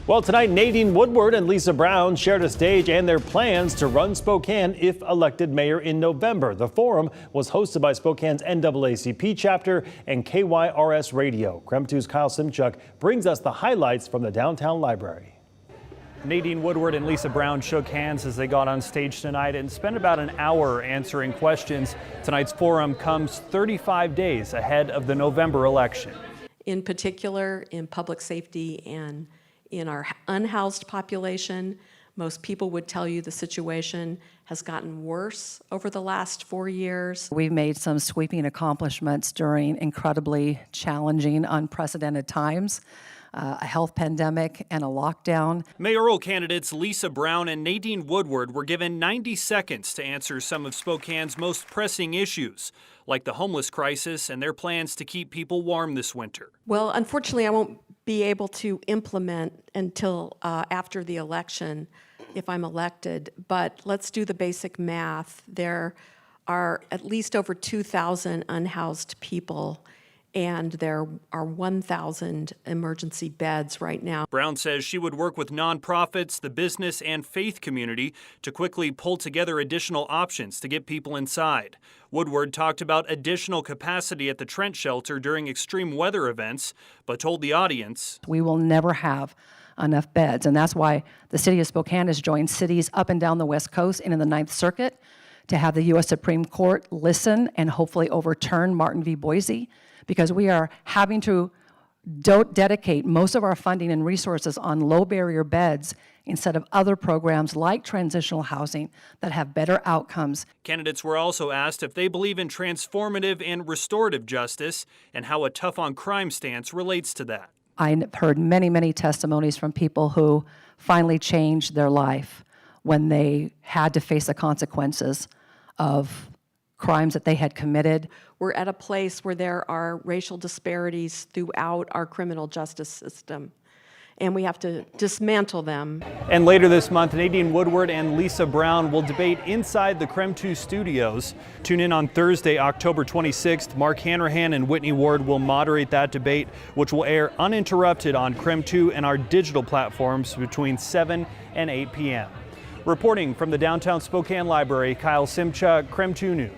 Well, tonight, Nadine Woodward and Lisa Brown shared a stage and their plans to run Spokane if elected mayor in November. The forum was hosted by Spokane's NAACP chapter and KYRS Radio. KREM 2's Kyle Simchuk brings us the highlights from the downtown library. Nadine Woodward and Lisa Brown shook hands as they got on stage tonight and spent about an hour answering questions. Tonight's forum comes 35 days ahead of the November election. In particular, in public safety and in our unhoused population, most people would tell you the situation has gotten worse over the last 4 years. We've made some sweeping accomplishments during incredibly challenging, unprecedented times. A health pandemic and a lockdown. Mayoral candidates Lisa Brown and Nadine Woodward were given 90 seconds to answer some of Spokane's most pressing issues, like the homeless crisis and their plans to keep people warm this winter. Well, unfortunately, I won't be able to implement until after the election if I'm elected, but let's do the basic math. There are at least over 2,000 unhoused people, and there are 1,000 emergency beds right now. Brown says she would work with nonprofits, the business and faith community to quickly pull together additional options to get people inside. Woodward talked about additional capacity at the Trent shelter during extreme weather events, but told the audience, we will never have enough beds, and that's why the city of Spokane has joined cities up and down the West Coast and in the Ninth Circuit to have the U.S. Supreme Court listen and hopefully overturn Martin v. Boise, because we are having to dedicate most of our funding and resources on low barrier beds instead of other programs like transitional housing that have better outcomes. Candidates were also asked if they believe in transformative and restorative justice and how a tough on crime stance relates to that. I heard many, many testimonies from people who finally changed their life when they had to face the consequences of crimes that they had committed. We're at a place where there are racial disparities throughout our criminal justice system, and we have to dismantle them. And later this month, Nadine Woodward and Lisa Brown will debate inside the KREM 2 studios. Tune in on Thursday, October 26th. Mark Hanrahan and Whitney Ward will moderate that debate, which will air uninterrupted on KREM 2 and our digital platforms between 7 and 8 p.m. Reporting from the downtown Spokane Library, Kyle Simchuk, KREM 2 News.